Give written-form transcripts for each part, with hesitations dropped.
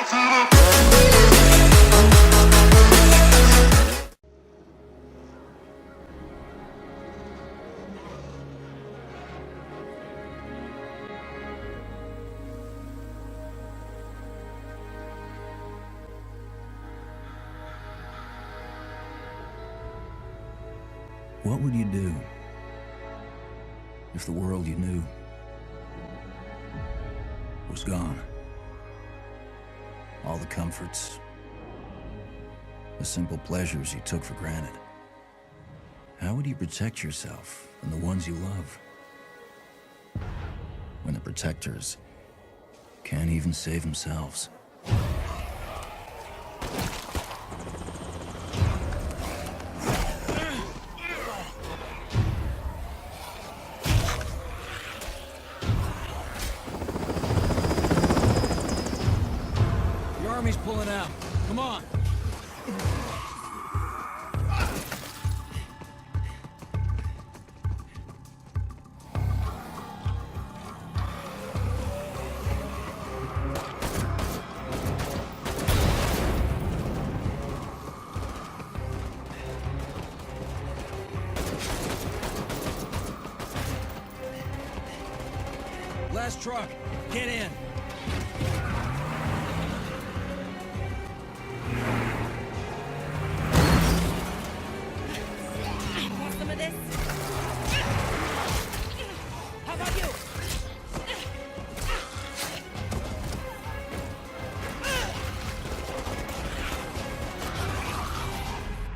What would you do if the world you knew was gone? All the comforts, the simple pleasures you took for granted. How would you protect yourself and the ones you love when the protectors can't even save themselves? Army's pulling out. Come on. Last truck. Get in.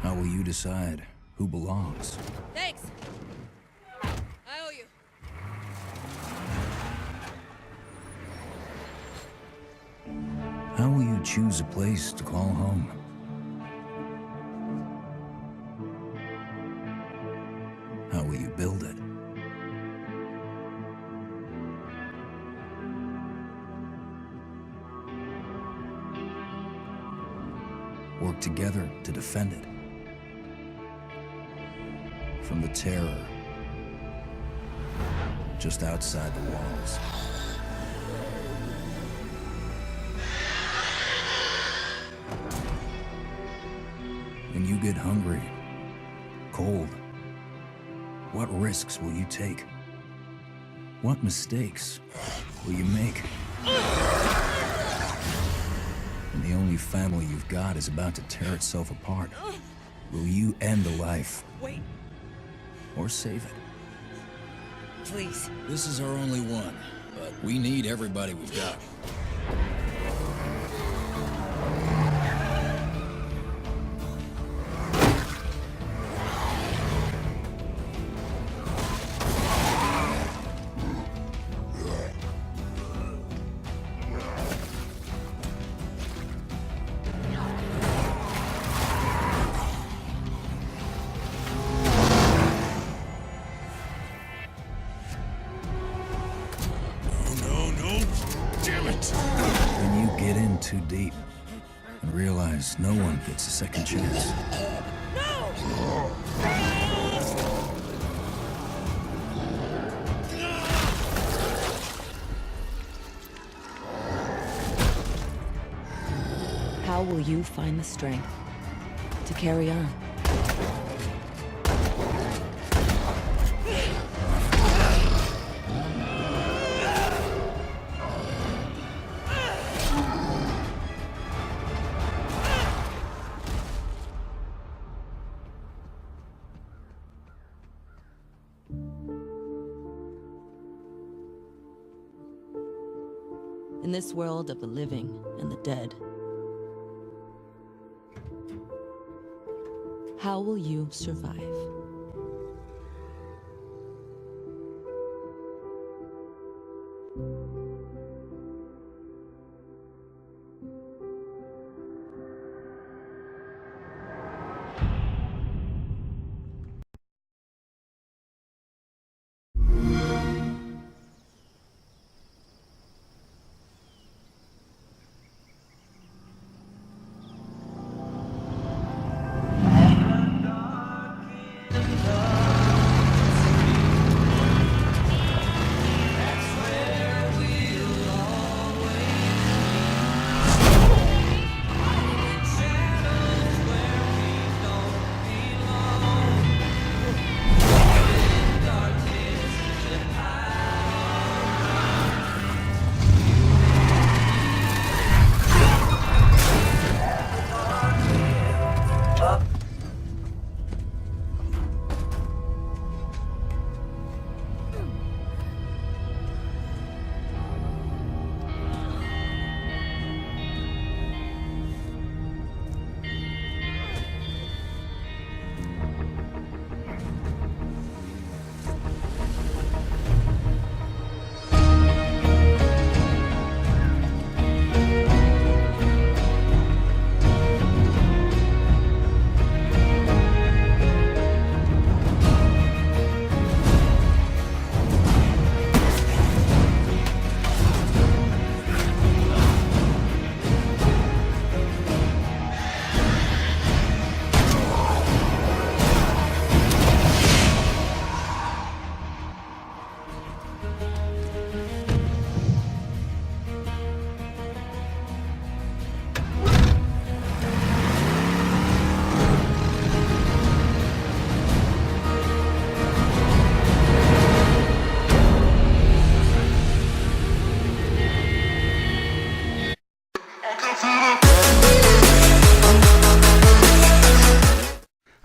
How will you decide who belongs? Thanks. I owe you. How will you choose a place to call home? How will you build it? Work together to defend it from the terror just outside the walls. When you get hungry, cold, what risks will you take? What mistakes will you make? And the only family you've got is about to tear itself apart. Will you end the life? Wait. Or save it? Please. This is our only one, but we need everybody we've got. When you get in too deep and realize no one gets a second chance. How will you find the strength to carry on? In this world of the living and the dead, how will you survive?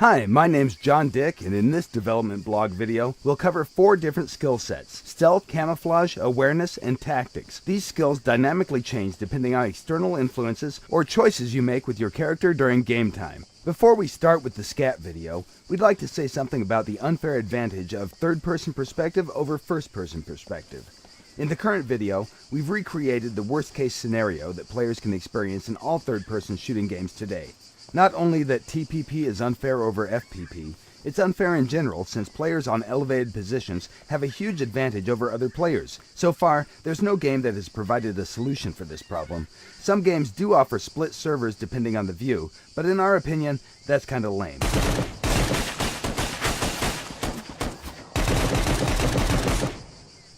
Hi, my name's John Dick, and in this development blog video, we'll cover 4 different skill sets: stealth, camouflage, awareness, and tactics. These skills dynamically change depending on external influences or choices you make with your character during game time. Before we start with the scat video, we'd like to say something about the unfair advantage of third-person perspective over first-person perspective. In the current video, we've recreated the worst-case scenario that players can experience in all third-person shooting games today. Not only that TPP is unfair over FPP, it's unfair in general since players on elevated positions have a huge advantage over other players. So far, there's no game that has provided a solution for this problem. Some games do offer split servers depending on the view, but in our opinion, that's kinda lame.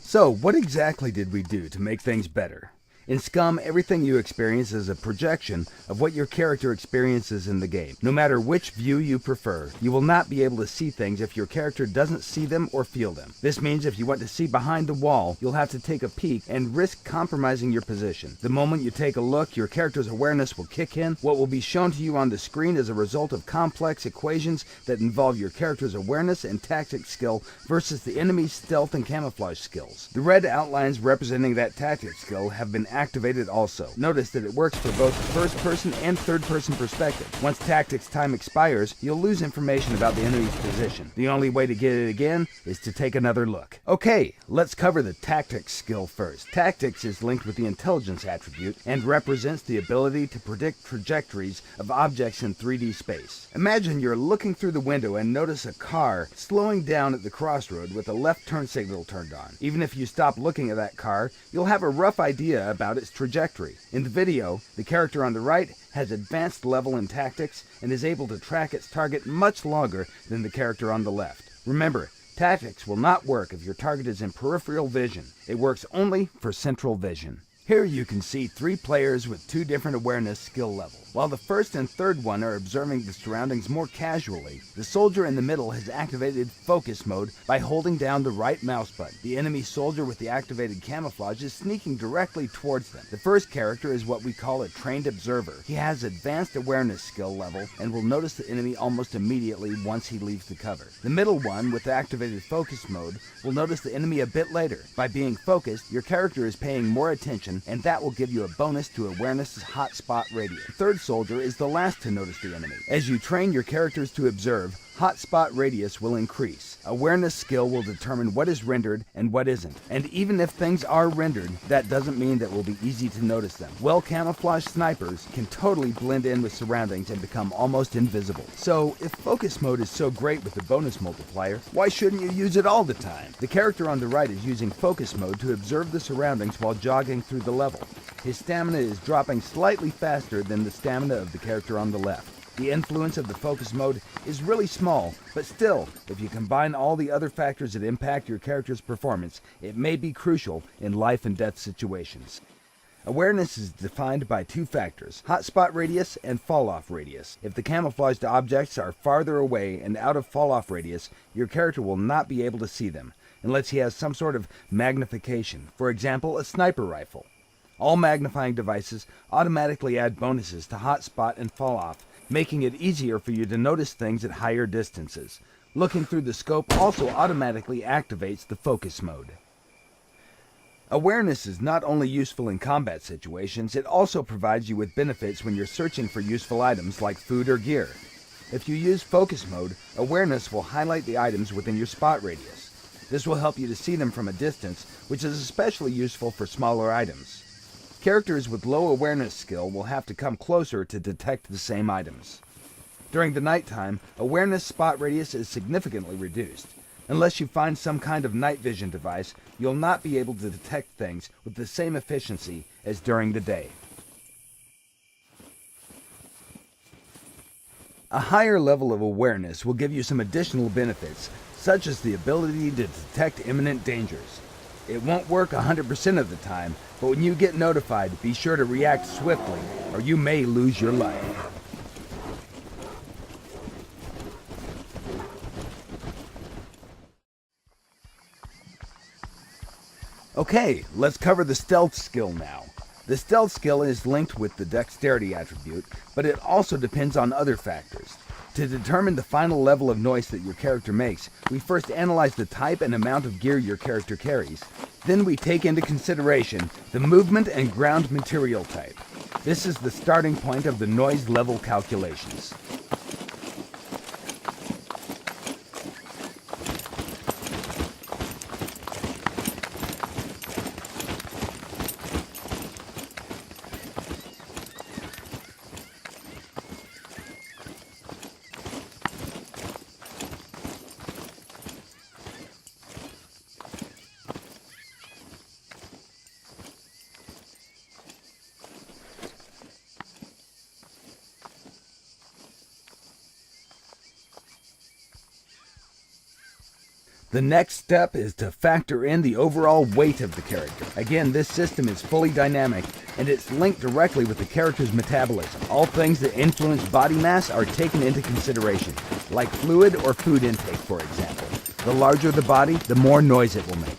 So, what exactly did we do to make things better? In SCUM, everything you experience is a projection of what your character experiences in the game. No matter which view you prefer, you will not be able to see things if your character doesn't see them or feel them. This means if you want to see behind the wall, you'll have to take a peek and risk compromising your position. The moment you take a look, your character's awareness will kick in. What will be shown to you on the screen is a result of complex equations that involve your character's awareness and tactics skill versus the enemy's stealth and camouflage skills. The red outlines representing that tactics skill have been activated also. Notice that it works for both first-person and third-person perspective. Once tactics time expires, you'll lose information about the enemy's position. The only way to get it again is to take another look. Okay, let's cover the tactics skill first. Tactics is linked with the intelligence attribute and represents the ability to predict trajectories of objects in 3D space. Imagine you're looking through the window and notice a car slowing down at the crossroad with a left turn signal turned on. Even if you stop looking at that car, you'll have a rough idea about its trajectory. In the video, the character on the right has advanced level in tactics and is able to track its target much longer than the character on the left. Remember, tactics will not work if your target is in peripheral vision. It works only for central vision. Here you can see 3 players with 2 different awareness skill levels. While the first and third one are observing the surroundings more casually, the soldier in the middle has activated focus mode by holding down the right mouse button. The enemy soldier with the activated camouflage is sneaking directly towards them. The first character is what we call a trained observer. He has advanced awareness skill level and will notice the enemy almost immediately once he leaves the cover. The middle one with activated focus mode will notice the enemy a bit later. By being focused, your character is paying more attention, and that will give you a bonus to awareness's hotspot radius. The third soldier is the last to notice the enemy. As you train your characters to observe, hotspot radius will increase. Awareness skill will determine what is rendered and what isn't. And even if things are rendered, that doesn't mean that it will be easy to notice them. Well-camouflaged snipers can totally blend in with surroundings and become almost invisible. So, if focus mode is so great with the bonus multiplier, why shouldn't you use it all the time? The character on the right is using focus mode to observe the surroundings while jogging through the level. His stamina is dropping slightly faster than the stamina of the character on the left. The influence of the focus mode is really small, but still, if you combine all the other factors that impact your character's performance, it may be crucial in life and death situations. Awareness is defined by 2 factors, hotspot radius and fall-off radius. If the camouflaged objects are farther away and out of fall-off radius, your character will not be able to see them, unless he has some sort of magnification, for example, a sniper rifle. All magnifying devices automatically add bonuses to hotspot and fall-off, making it easier for you to notice things at higher distances. Looking through the scope also automatically activates the focus mode. Awareness is not only useful in combat situations, it also provides you with benefits when you're searching for useful items like food or gear. If you use focus mode, awareness will highlight the items within your spot radius. This will help you to see them from a distance, which is especially useful for smaller items. Characters with low awareness skill will have to come closer to detect the same items. During the nighttime, awareness spot radius is significantly reduced. Unless you find some kind of night vision device, you'll not be able to detect things with the same efficiency as during the day. A higher level of awareness will give you some additional benefits, such as the ability to detect imminent dangers. It won't work 100% of the time, but when you get notified, be sure to react swiftly, or you may lose your life. Okay, let's cover the stealth skill now. The stealth skill is linked with the dexterity attribute, but it also depends on other factors. To determine the final level of noise that your character makes, we first analyze the type and amount of gear your character carries. Then we take into consideration the movement and ground material type. This is the starting point of the noise level calculations. The next step is to factor in the overall weight of the character. Again, this system is fully dynamic, and it's linked directly with the character's metabolism. All things that influence body mass are taken into consideration, like fluid or food intake, for example. The larger the body, the more noise it will make.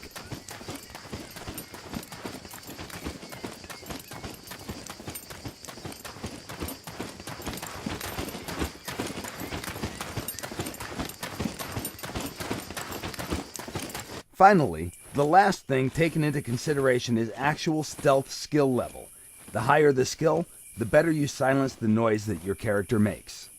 Finally, the last thing taken into consideration is actual stealth skill level. The higher the skill, the better you silence the noise that your character makes.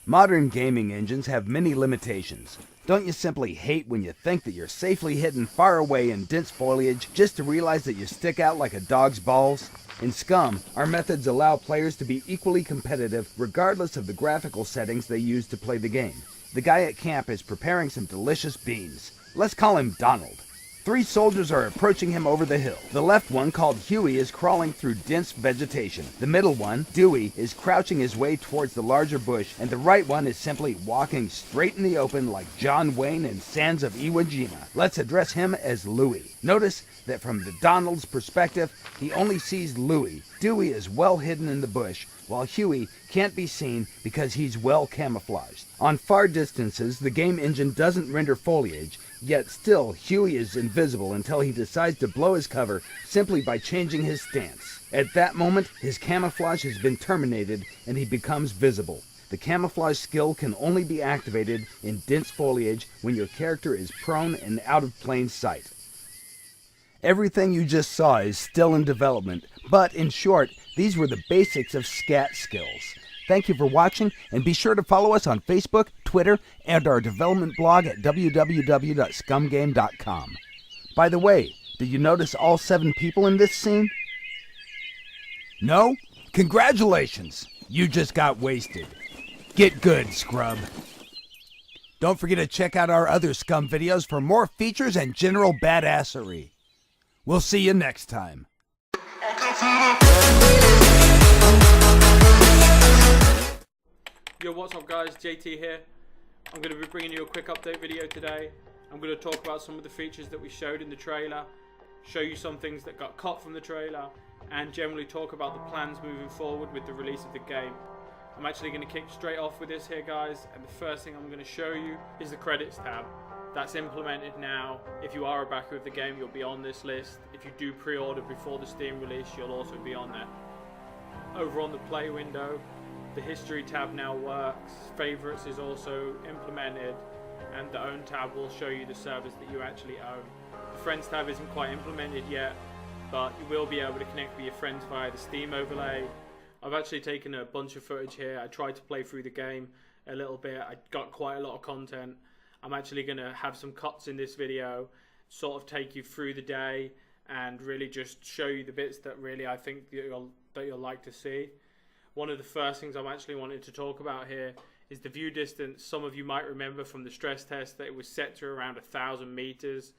Modern gaming engines have many limitations. Don't you simply hate when you think that you're safely hidden far away in dense foliage just to realize that you stick out like a dog's balls? In SCUM, our methods allow players to be equally competitive regardless of the graphical settings they use to play the game. The guy at camp is preparing some delicious beans. Let's call him Donald. 3 soldiers are approaching him over the hill. The left one, called Huey, is crawling through dense vegetation. The middle one, Dewey, is crouching his way towards the larger bush, and the right one is simply walking straight in the open like John Wayne in Sands of Iwo Jima. Let's address him as Louie. Notice that from the Donald's perspective, he only sees Louie. Dewey is well hidden in the bush, while Huey can't be seen because he's well camouflaged. On far distances, the game engine doesn't render foliage, yet still Huey is invisible until he decides to blow his cover simply by changing his stance. At that moment, his camouflage has been terminated and he becomes visible. The camouflage skill can only be activated in dense foliage when your character is prone and out of plain sight. Everything you just saw is still in development, but in short, these were the basics of SCAT skills. Thank you for watching, and be sure to follow us on Facebook, Twitter, and our development blog at www.scumgame.com. By the way, did you notice all 7 people in this scene? No? Congratulations! You just got wasted. Get good, scrub. Don't forget to check out our other SCUM videos for more features and general badassery. We'll see you next time. Yo, what's up guys, JT here. I'm going to be bringing you a quick update video today. I'm going to talk about some of the features that we showed in the trailer, show you some things that got cut from the trailer, and generally talk about the plans moving forward with the release of the game. I'm actually going to kick straight off with this here guys, and the first thing I'm going to show you is the credits tab. That's implemented now. If you are a backer of the game, you'll be on this list. If you do pre-order before the Steam release, you'll also be on there. Over on the play window, the history tab now works. Favorites is also implemented, and the own tab will show you the servers that you actually own. The friends tab isn't quite implemented yet, but you will be able to connect with your friends via the Steam overlay. I've actually taken a bunch of footage here. I tried to play through the game a little bit. I got quite a lot of content. I'm actually going to have some cuts in this video, sort of take you through the day and really just show you the bits that really I think that you'll like to see. One of the first things I'm actually wanting to talk about here is the view distance. Some of you might remember from the stress test that it was set to around 1,000 meters.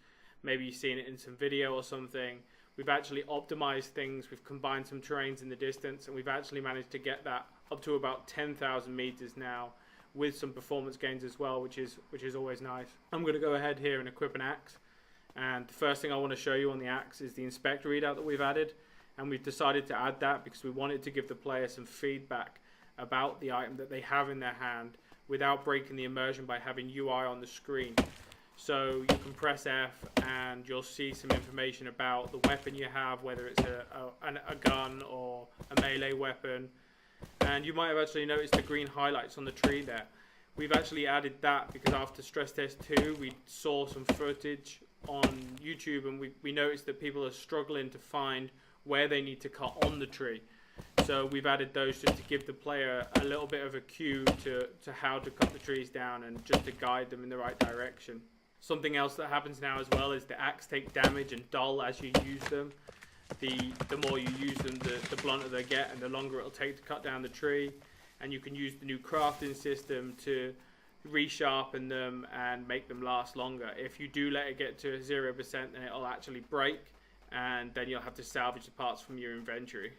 Maybe you've seen it in some video or something. We've actually optimized things. We've combined some terrains in the distance, and we've actually managed to get that up to about 10,000 meters now, with some performance gains as well, which is always nice. I'm going to go ahead here and equip an axe, and the first thing I want to show you on the axe is the inspect readout that we've added, and we've decided to add that because we wanted to give the player some feedback about the item that they have in their hand without breaking the immersion by having UI on the screen. So you can press F and you'll see some information about the weapon you have, whether it's a gun or a melee weapon. And you might have actually noticed the green highlights on the tree there. We've actually added that because after stress test 2 we saw some footage on YouTube, and we noticed that people are struggling to find where they need to cut on the tree. So we've added those just to give the player a little bit of a cue to how to cut the trees down and just to guide them in the right direction. Something else that happens now as well is the axe take damage and dull as you use them. The more you use them, the blunter they get and the longer it'll take to cut down the tree. And you can use the new crafting system to resharpen them and make them last longer. If you do let it get to 0%, then it'll actually break, and then you'll have to salvage the parts from your inventory.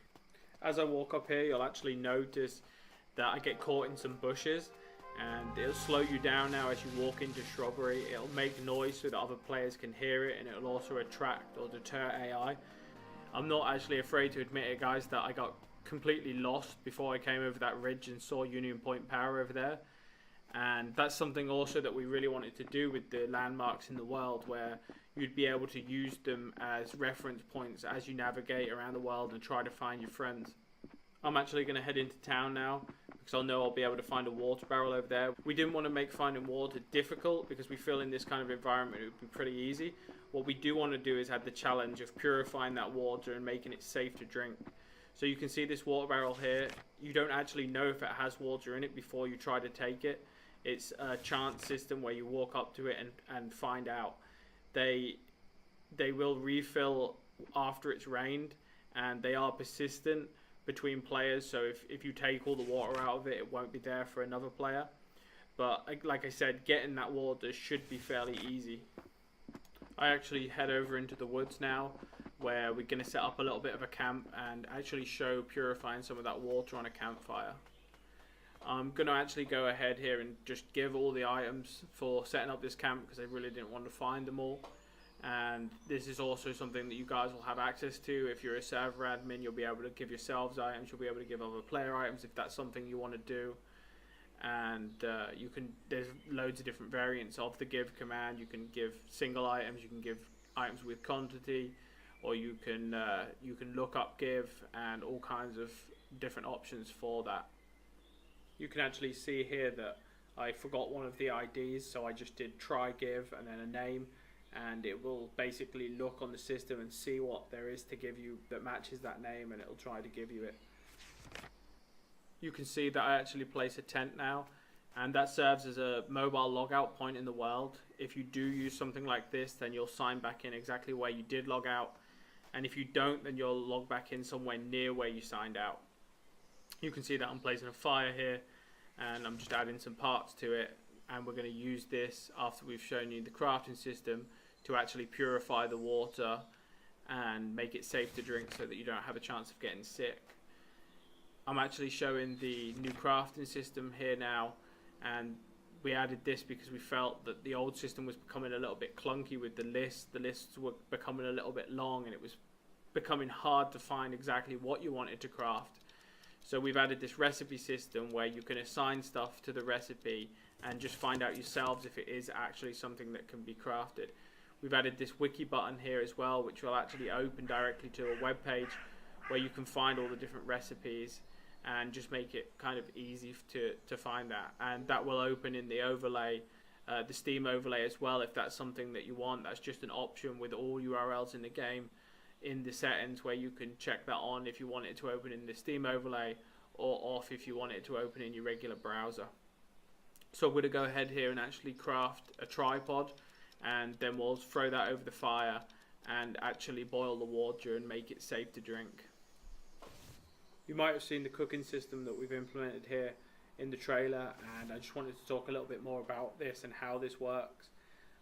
As I walk up here, you'll actually notice that I get caught in some bushes, and it'll slow you down now as you walk into shrubbery. It'll make noise so that other players can hear it, and it'll also attract or deter AI. I'm not actually afraid to admit it, guys, that I got completely lost before I came over that ridge and saw Union Point Power over there. And that's something also that we really wanted to do with the landmarks in the world, where you'd be able to use them as reference points as you navigate around the world and try to find your friends. I'm actually going to head into town now because I know I'll be able to find a water barrel over there. We didn't want to make finding water difficult because we feel in this kind of environment it would be pretty easy. What we do want to do is have the challenge of purifying that water and making it safe to drink. So you can see this water barrel here. You don't actually know if it has water in it before you try to take it. It's a chance system where you walk up to it and find out. They will refill after it's rained, and they are persistent between players. So if you take all the water out of it, it won't be there for another player. But like I said, getting that water should be fairly easy. I actually head over into the woods now, where we're going to set up a little bit of a camp and actually show purifying some of that water on a campfire. I'm going to actually go ahead here and just give all the items for setting up this camp because I really didn't want to find them all. And this is also something that you guys will have access to. If you're a server admin, you'll be able to give yourselves items, you'll be able to give other player items if that's something you want to do. And there's loads of different variants of the give command. You can give single items, you can give items with quantity, or you can look up give, and all kinds of different options for that. You can actually see here that I forgot one of the IDs, so I just did try give and then a name, and it will basically look on the system and see what there is to give you that matches that name, and it'll try to give you it. You can see that I actually place a tent now, and that serves as a mobile logout point in the world. If you do use something like this, then you'll sign back in exactly where you did log out, and if you don't, then you'll log back in somewhere near where you signed out. You can see that I'm placing a fire here, and I'm just adding some parts to it, and we're going to use this after we've shown you the crafting system to actually purify the water and make it safe to drink so that you don't have a chance of getting sick. I'm actually showing the new crafting system here now, and we added this because we felt that the old system was becoming a little bit clunky with the lists. The lists were becoming a little bit long, and it was becoming hard to find exactly what you wanted to craft. So we've added this recipe system where you can assign stuff to the recipe and just find out yourselves if it is actually something that can be crafted. We've added this wiki button here as well, which will actually open directly to a web page where you can find all the different recipes and just make it kind of easy to find that. And that will open in the overlay, the Steam overlay as well, if that's something that you want. That's just an option with all URLs in the game in the settings where you can check that on if you want it to open in the Steam overlay, or off if you want it to open in your regular browser. So we're going to go ahead here and actually craft a tripod, and then we'll throw that over the fire and actually boil the water and make it safe to drink. You might have seen the cooking system that we've implemented here in the trailer, and I just wanted to talk a little bit more about this and how this works.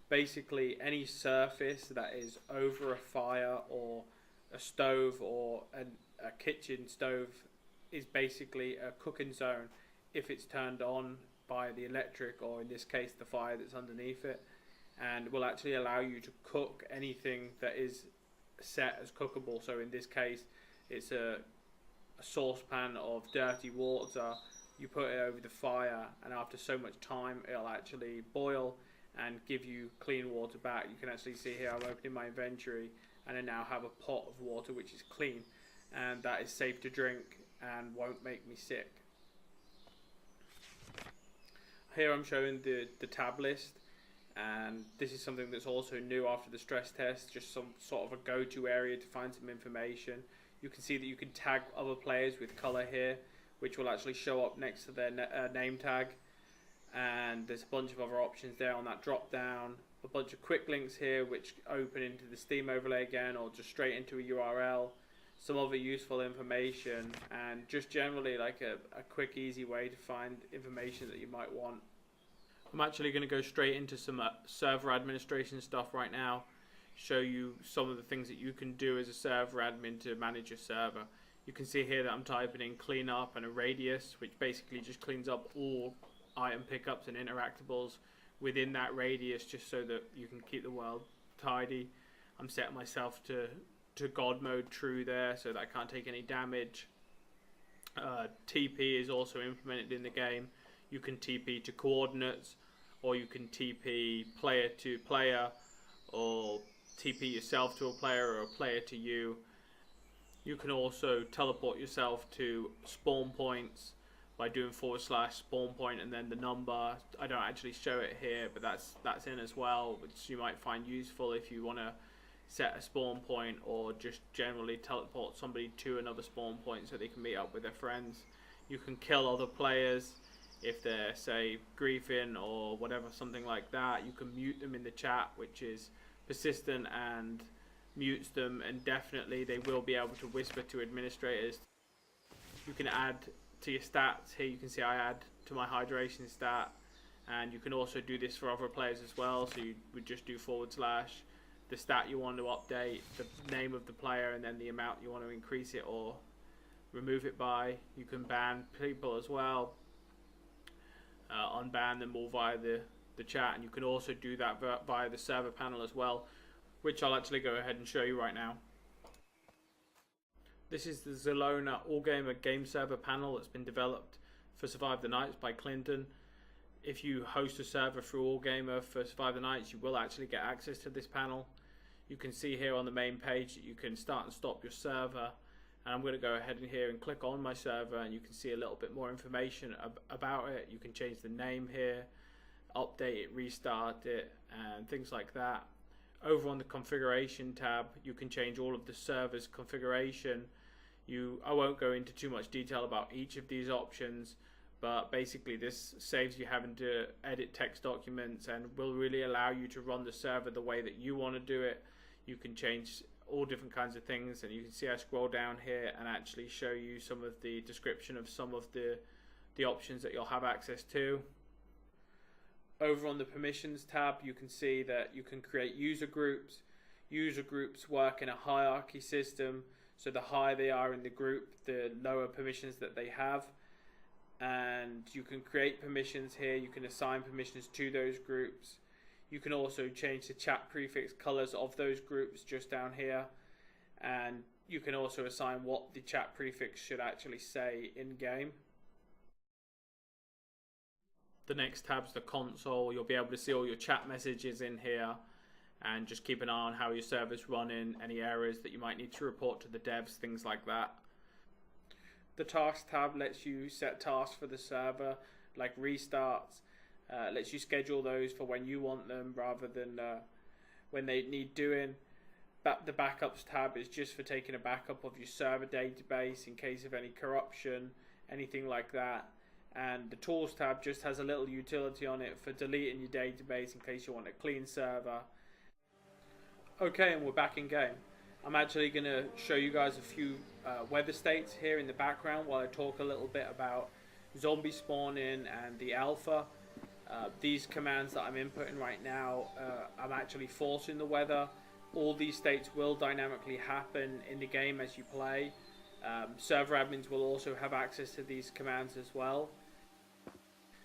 Basically, any surface that is over a fire or a stove or a kitchen stove is basically a cooking zone if it's turned on by the electric, or in this case the fire that's underneath it, and will actually allow you to cook anything that is set as cookable. So in this case it's a saucepan of dirty water. You put it over the fire, and after so much time it'll actually boil, and give you clean water back. You can actually see here I'm opening my inventory and I now have a pot of water which is clean, and that is safe to drink and won't make me sick. Here I'm showing the tab list, and this is something that's also new after the stress test, just some sort of a go-to area to find some information. You can see that you can tag other players with color here, which will actually show up next to their name tag, and there's a bunch of other options there on that drop down, a bunch of quick links here which open into the Steam overlay again, or just straight into a URL, some other useful information, and just generally like a quick easy way to find information that you might want. I'm actually going to go straight into some server administration stuff right now, show you some of the things that you can do as a server admin to manage your server. You can see here that I'm typing in cleanup and a radius, which basically just cleans up all item pickups and interactables within that radius, just so that you can keep the world tidy. I'm setting myself to God mode true there, so that I can't take any damage. TP is also implemented in the game. You can TP to coordinates, or you can TP player to player, or TP yourself to a player, or a player to you. You can also teleport yourself to spawn points by doing / spawn point and then the number. I don't actually show it here, but that's in as well, which you might find useful if you want to set a spawn point, or just generally teleport somebody to another spawn point so they can meet up with their friends. You can kill other players if they're, say, griefing or whatever, something like that. You can mute them in the chat, which is persistent and mutes them indefinitely. They will be able to whisper to administrators. You can add to your stats. Here you can see I add to my hydration stat, and you can also do this for other players as well. So you would just do / the stat you want to update, the name of the player, and then the amount you want to increase it or remove it by. You can ban people as well, unban them all via the chat, and you can also do that via the server panel as well, which I'll actually go ahead and show you right now. This is the Zalona Allgamer game server panel that's been developed for Survive the Nights by Clinton. If you host a server through Allgamer for Survive the Nights, you will actually get access to this panel. You can see here on the main page that you can start and stop your server, and I'm going to go ahead in here and click on my server, and you can see a little bit more information about it. You can change the name here, update it, restart it, and things like that. Over on the configuration tab, you can change all of the server's configuration. I won't go into too much detail about each of these options, but basically this saves you having to edit text documents and will really allow you to run the server the way that you want to do it. You can change all different kinds of things, and you can see I scroll down here and actually show you some of the description of some of the options that you'll have access to. Over on the permissions tab, you can see that you can create user groups. User groups work in a hierarchy system, so the higher they are in the group, the lower permissions that they have. And you can create permissions here. You can assign permissions to those groups. You can also change the chat prefix colors of those groups just down here, and you can also assign what the chat prefix should actually say in game. The next tab's the console. You'll be able to see all your chat messages in here, and just keep an eye on how your server's running, any errors that you might need to report to the devs, things like that. The tasks tab lets you set tasks for the server, like restarts, lets you schedule those for when you want them rather than when they need doing. The backups tab is just for taking a backup of your server database in case of any corruption, anything like that. And the tools tab just has a little utility on it for deleting your database in case you want a clean server. Okay, and we're back in game. I'm actually going to show you guys a few weather states here in the background while I talk a little bit about zombie spawning and the alpha. These commands that I'm inputting right now, I'm actually forcing the weather. All these states will dynamically happen in the game as you play. Server admins will also have access to these commands as well.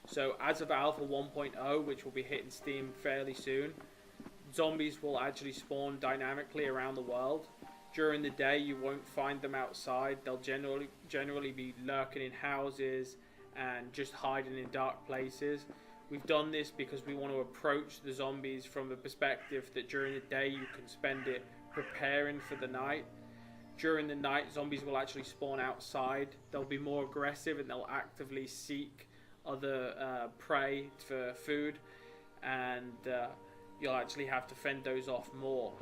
So as of Alpha 1.0, which will be hitting Steam fairly soon, zombies will actually spawn dynamically around the world. During the day you won't find them outside. They'll generally be lurking in houses and just hiding in dark places. We've done this because we want to approach the zombies from the perspective that during the day you can spend it preparing for the night. During the night, zombies will actually spawn outside. They'll be more aggressive and they'll actively seek other prey for food, and you'll actually have to fend those off more.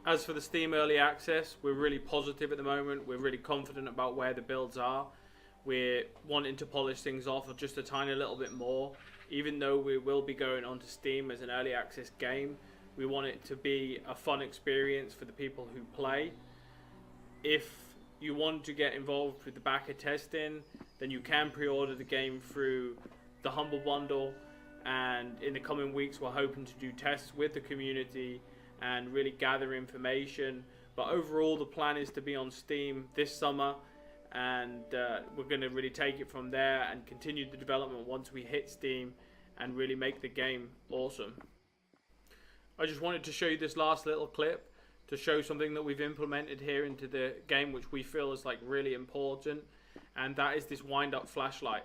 As for the Steam Early Access, we're really positive at the moment. We're really confident about where the builds are. We're wanting to polish things off just a tiny little bit more. Even though we will be going onto Steam as an early access game, we want it to be a fun experience for the people who play. If you want to get involved with the backer testing, then you can pre-order the game through the Humble Bundle, and in the coming weeks we're hoping to do tests with the community and really gather information. But overall the plan is to be on Steam this summer, and we're going to really take it from there and continue the development once we hit Steam and really make the game awesome. I just wanted to show you this last little clip to show something that we've implemented here into the game which we feel is like really important, and that is this wind up flashlight.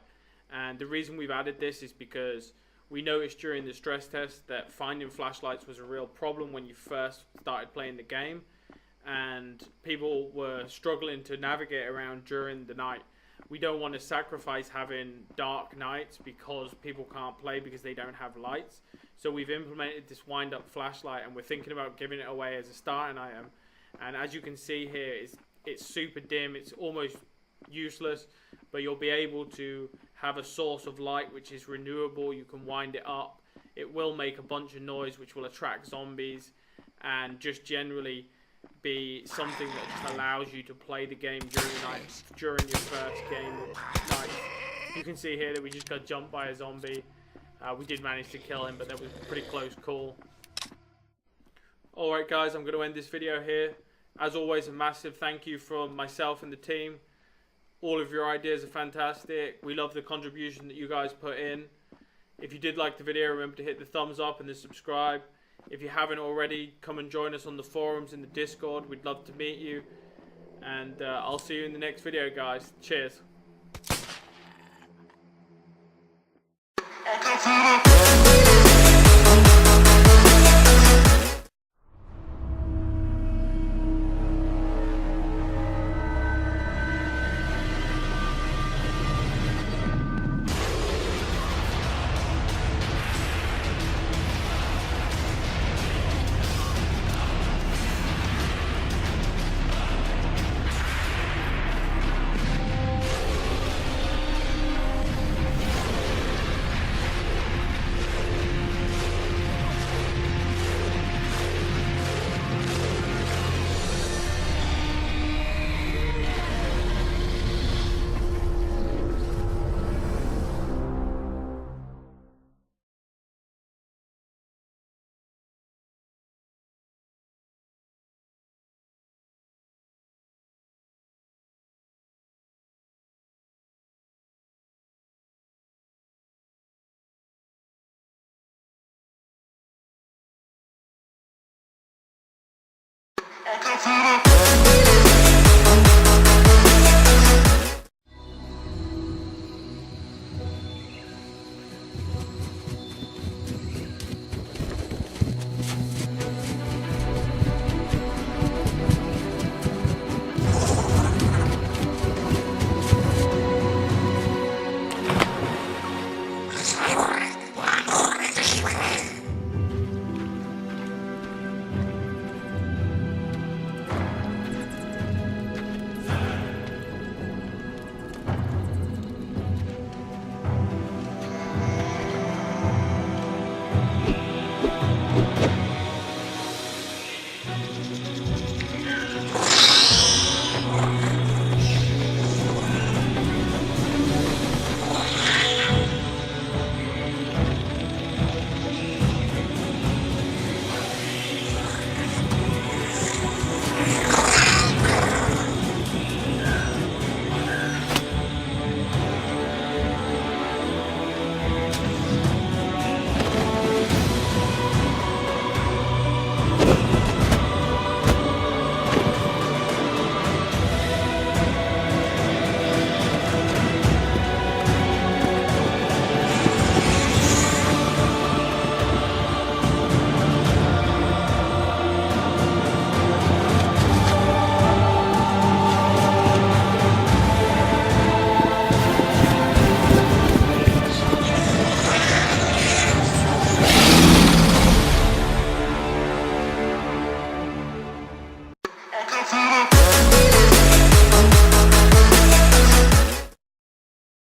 And the reason we've added this is because we noticed during the stress test that finding flashlights was a real problem when you first started playing the game, and people were struggling to navigate around during the night. We don't want to sacrifice having dark nights because people can't play because they don't have lights. So we've implemented this wind up flashlight, and we're thinking about giving it away as a starting item. And as you can see here, it's super dim, it's almost useless, but you'll be able to have a source of light which is renewable. You can wind it up. It will make a bunch of noise which will attract zombies, and just generally be something that just allows you to play the game during the night, during your first game night. You can see here that we just got jumped by a zombie. We did manage to kill him, but that was a pretty close call. Alright guys, I'm going to end this video here. As always, a massive thank you from myself and the team. All of your ideas are fantastic. We love the contribution that you guys put in. If you did like the video, remember to hit the thumbs up and the subscribe. If you haven't already, come and join us on the forums in the Discord. We'd love to meet you. And I'll see you in the next video, guys. Cheers.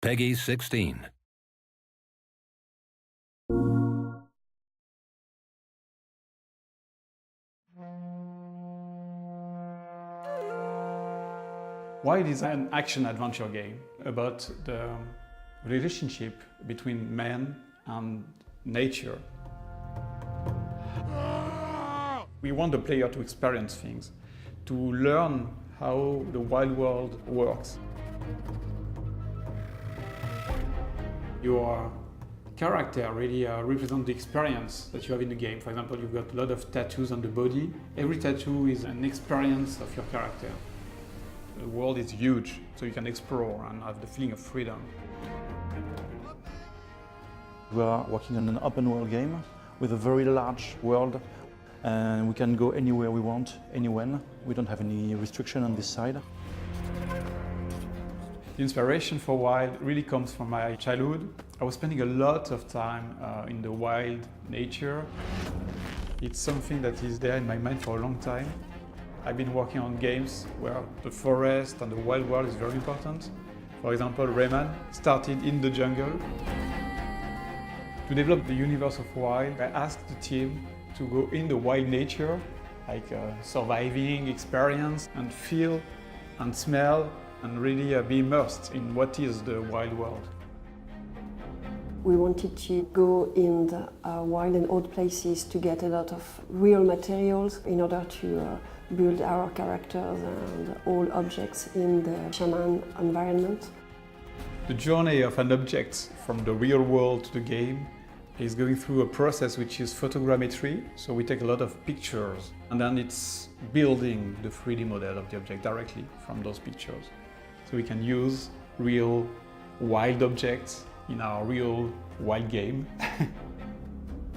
Peggy 16. Wild is an action-adventure game about the relationship between man and nature. We want the player to experience things, to learn how the wild world works. Your character really represents the experience that you have in the game. For example, you've got a lot of tattoos on the body. Every tattoo is an experience of your character. The world is huge, so you can explore and have the feeling of freedom. We are working on an open world game with a very large world, and we can go anywhere we want, anywhen. We don't have any restriction on this side. The inspiration for Wild really comes from my childhood. I was spending a lot of time in the wild nature. It's something that is there in my mind for a long time. I've been working on games where the forest and the wild world is very important. For example, Rayman started in the jungle. To develop the universe of Wild, I asked the team to go in the wild nature, like surviving experience, and feel and smell and really be immersed in what is the wild world. We wanted to go in the wild and old places to get a lot of real materials in order to build our characters and all objects in the shaman environment. The journey of an object from the real world to the game is going through a process which is photogrammetry. So we take a lot of pictures and then it's building the 3D model of the object directly from those pictures. So we can use real wild objects in our real wild game.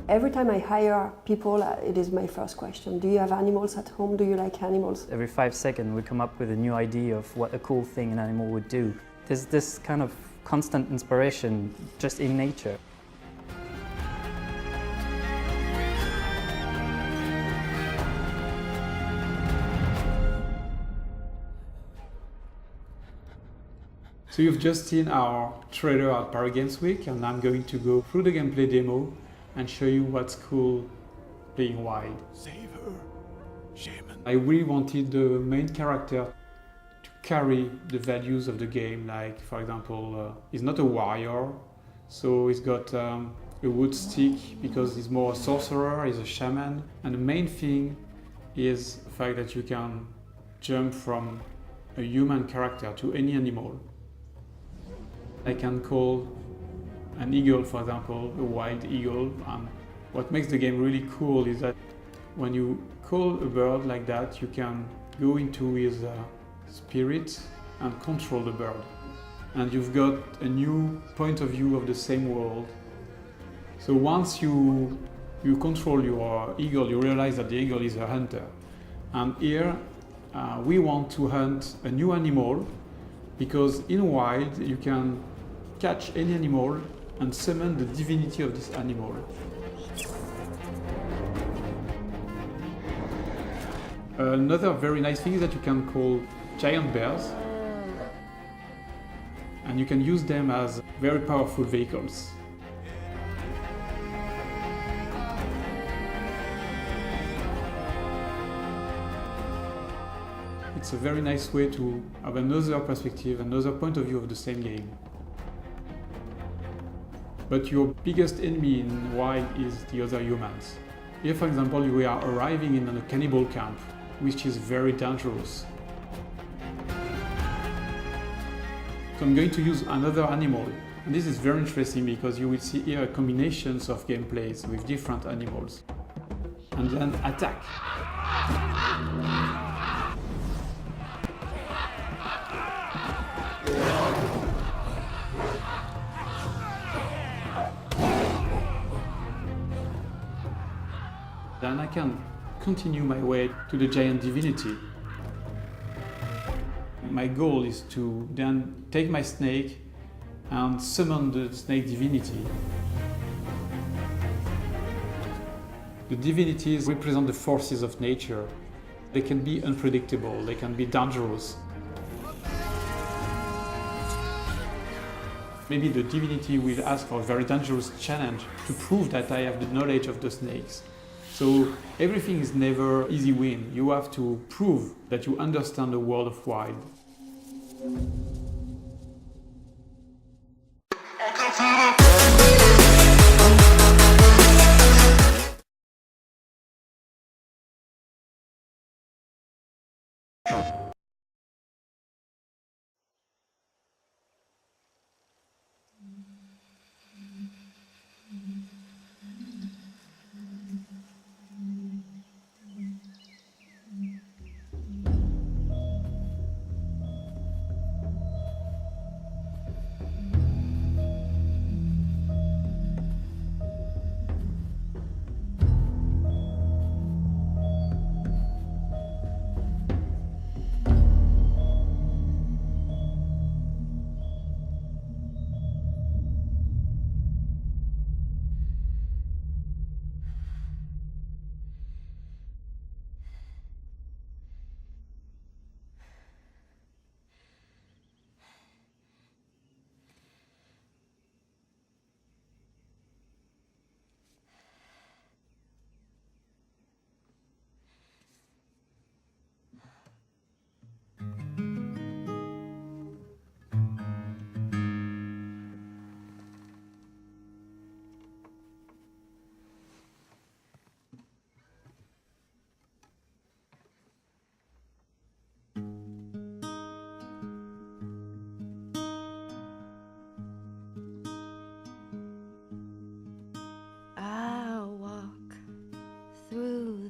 Every time I hire people, it is my first question. Do you have animals at home? Do you like animals? Every 5 seconds we come up with a new idea of what a cool thing an animal would do. There's this kind of constant inspiration just in nature. So you've just seen our trailer at Paris Games Week, and I'm going to go through the gameplay demo and show you what's cool playing Wild. Save her, shaman. I really wanted the main character to carry the values of the game, like for example, he's not a warrior, so he's got a wood stick because he's more a sorcerer, he's a shaman. And the main thing is the fact that you can jump from a human character to any animal. I can call an eagle, for example, a wild eagle. And what makes the game really cool is that when you call a bird like that, you can go into his spirit and control the bird. And you've got a new point of view of the same world. So once you control your eagle, you realize that the eagle is a hunter. And here we want to hunt a new animal, because in Wild you can catch any animal and summon the divinity of this animal. Another very nice thing is that you can call giant bears, and you can use them as very powerful vehicles. It's a very nice way to have another perspective, another point of view of the same game. But your biggest enemy in Wild is the other humans. Here, for example, you are arriving in a cannibal camp, which is very dangerous. So I'm going to use another animal. And this is very interesting because you will see here combinations of gameplays with different animals. And then attack. Then I can continue my way to the giant divinity. My goal is to then take my snake and summon the snake divinity. The divinities represent the forces of nature. They can be unpredictable, they can be dangerous. Maybe the divinity will ask for a very dangerous challenge to prove that I have the knowledge of the snakes. So everything is never easy win. You have to prove that you understand the world of wild.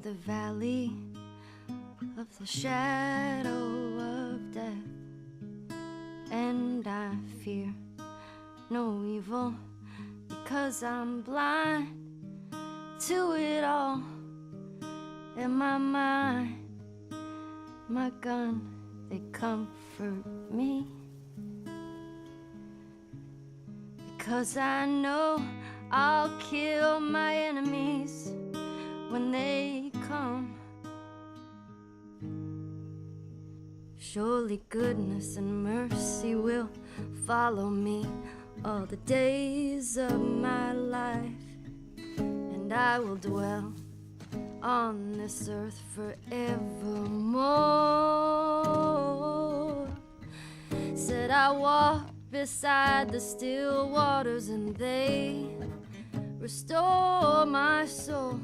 The valley of the shadow of death, and I fear no evil because I'm blind to it all. In my mind, my gun, they comfort me, because I know I'll kill my enemies when they come. Surely goodness and mercy will follow me all the days of my life, and I will dwell on this earth forevermore. Said I walk beside the still waters and they restore my soul,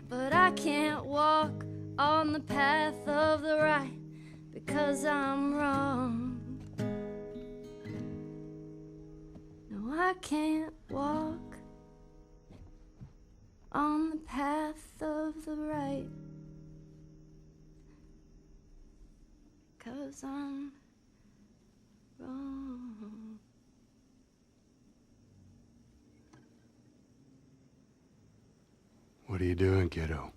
but I can't walk on the path of the right because I'm wrong. No, I can't walk on the path of the right 'cause I'm wrong. What are you doing, kiddo?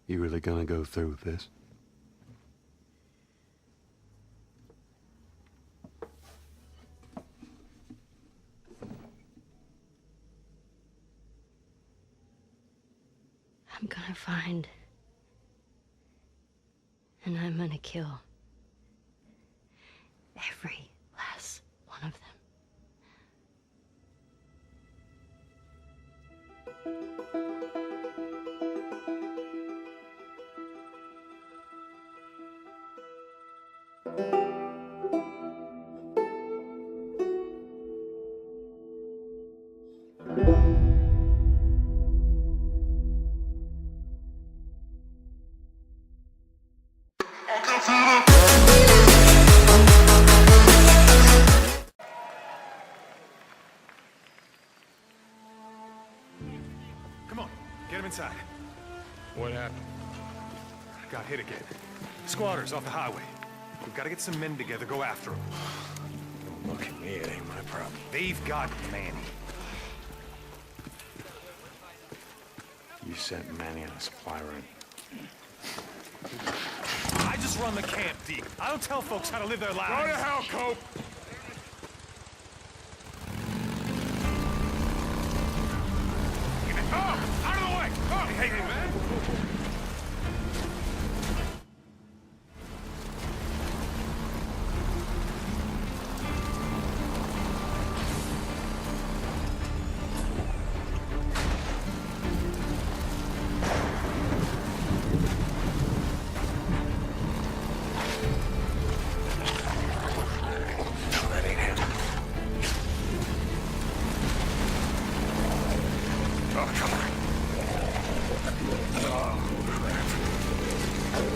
You really gonna go through with this? I'm gonna find, and I'm gonna kill every last one of them. Come on, get him inside. What happened? Got hit again. Squatters off the highway. We've got to get some men together, go after them. Don't look at me, it ain't my problem. They've got Manny. You sent Manny on a supply run. I just run the camp, Deke. I don't tell folks how to live their lives. Go to hell, Cope! Oh! Out of the way! Oh! Hey, man!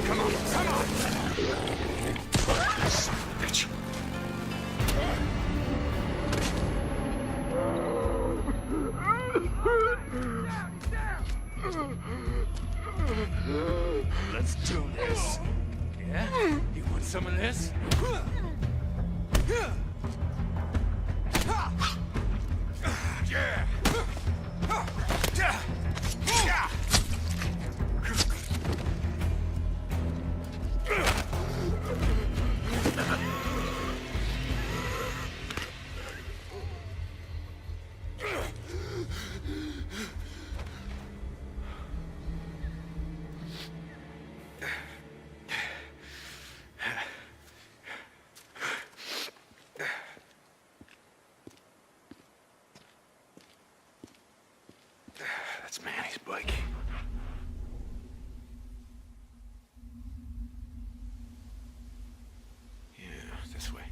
Come on, come on! Son of a bitch. Let's do this. Yeah? You want some of this? Yeah! That's Manny's bike. Yeah, this way.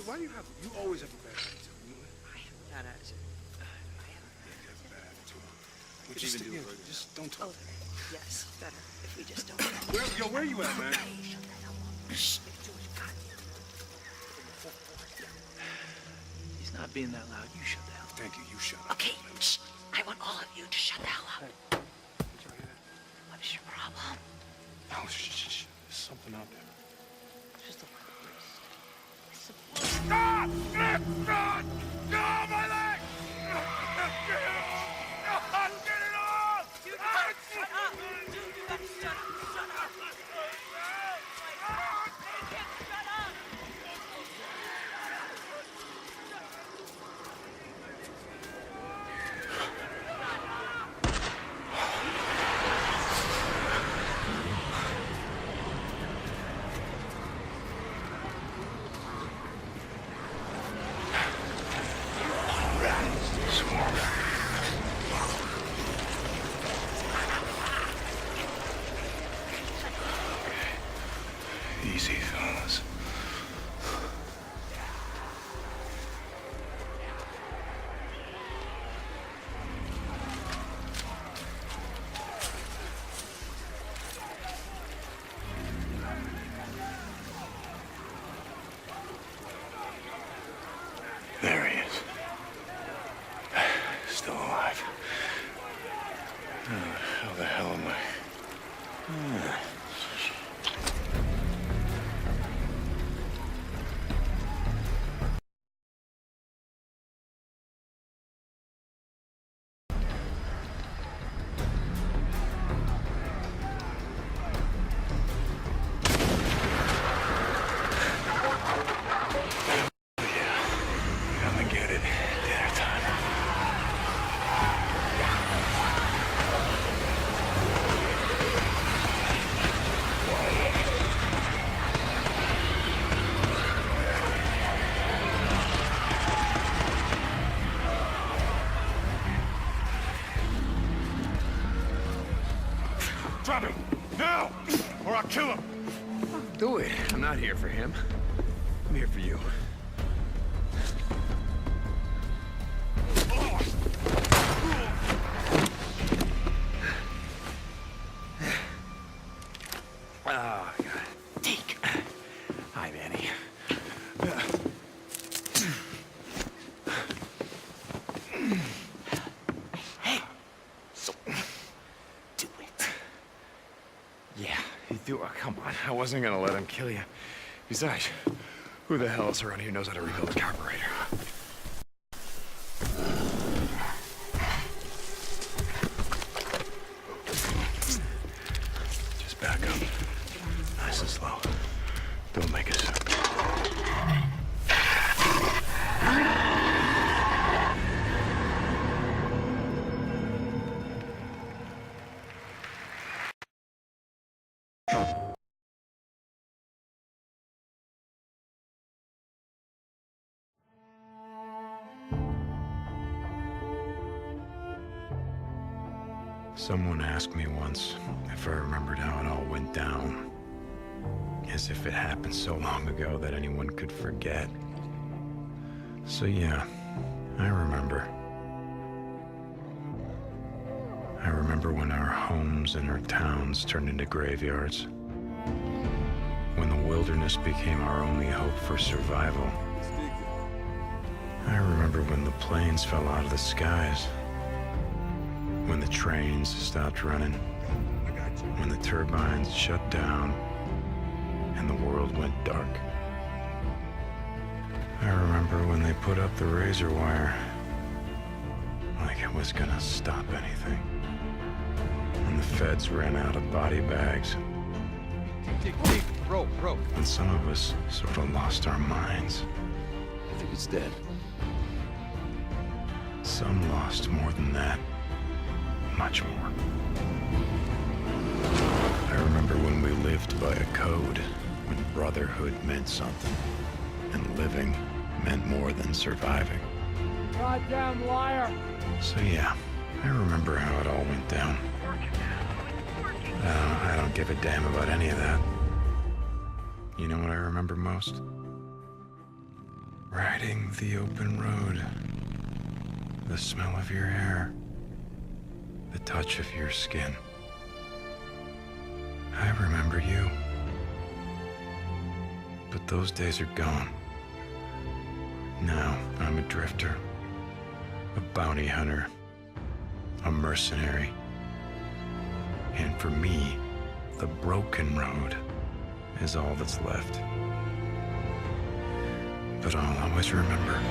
Why do you have? You always have a bad attitude. I have a bad attitude. You have a bad attitude. Just don't talk. Oh, yes, better if we just don't. Where you at, man? He's not being that loud. You shut the hell up. Thank you. You shut up. Okay, shh. I want all of you to shut the hell up. What's your problem? Oh, shh. There's something out there. Just a Stop! God! No, my leg! Get it off! Dude, you gotta shut up! Dude, you gotta shut up! Shut up! Shut up! Easy, fellas. There he is. Still alive. How the hell am I? Drop him! Now! Or I'll kill him! Do it. I'm not here for him. I'm here for you. Oh, God. Take. Hi, Manny. Hey! So, do it. Yeah, he threw. Oh, come on. I wasn't gonna let him kill you. Besides, who the hell else around here knows how to rebuild a carburetor? Just back up. Nice and slow. Don't make a sound. Someone asked me once if I remembered how it all went down. As if it happened so long ago that anyone could forget. So yeah, I remember. I remember when our homes and our towns turned into graveyards. When the wilderness became our only hope for survival. I remember when the planes fell out of the skies. When the trains stopped running, when the turbines shut down, and the world went dark. I remember when they put up the razor wire, like it was gonna stop anything. When the feds ran out of body bags. Rope. And some of us sort of lost our minds. I think it's dead. Some lost more than that. Much more. I remember when we lived by a code, when brotherhood meant something, and living meant more than surviving. Goddamn liar! So yeah, I remember how it all went down. I don't give a damn about any of that. You know what I remember most? Riding the open road. The smell of your hair. The touch of your skin. I remember you. But those days are gone. Now I'm a drifter, a bounty hunter, a mercenary. And for me, the broken road is all that's left. But I'll always remember.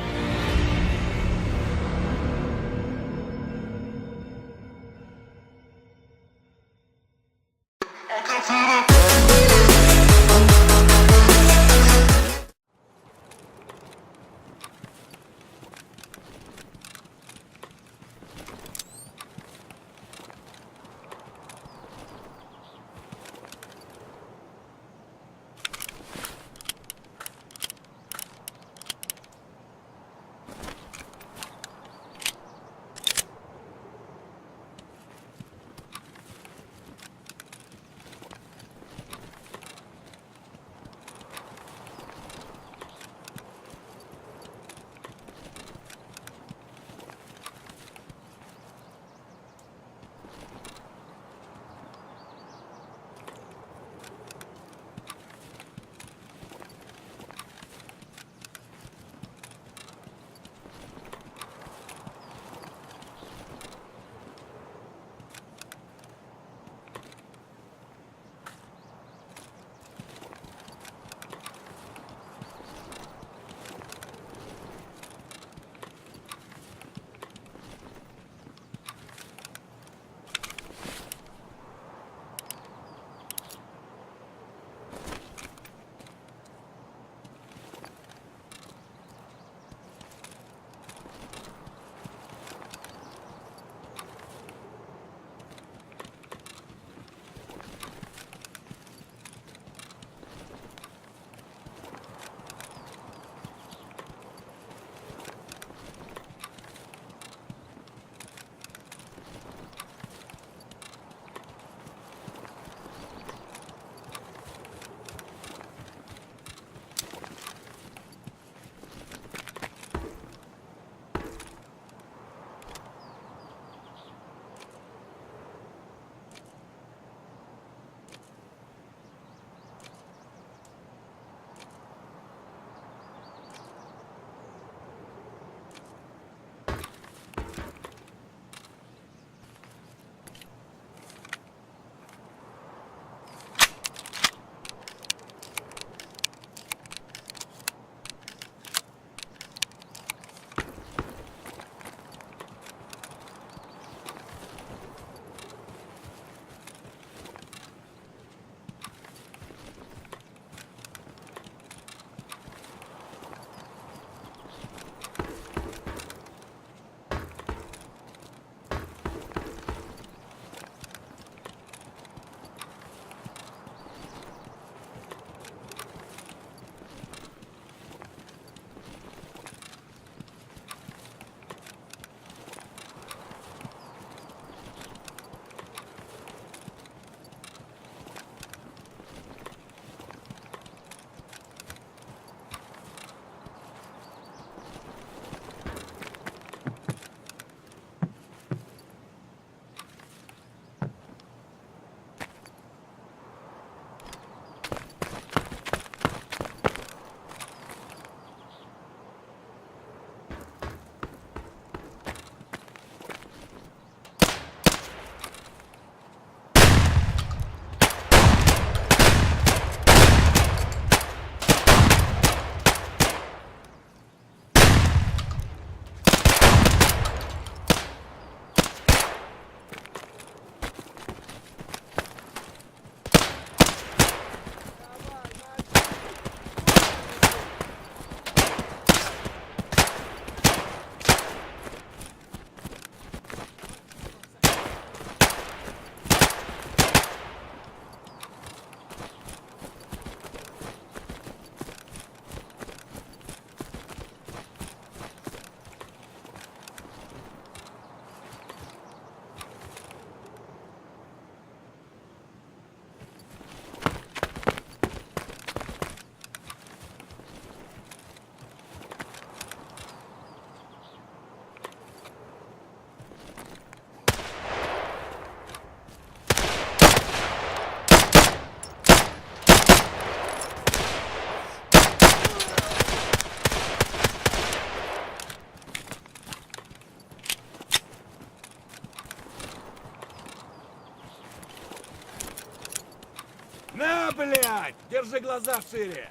блядь! Держи глаза шире!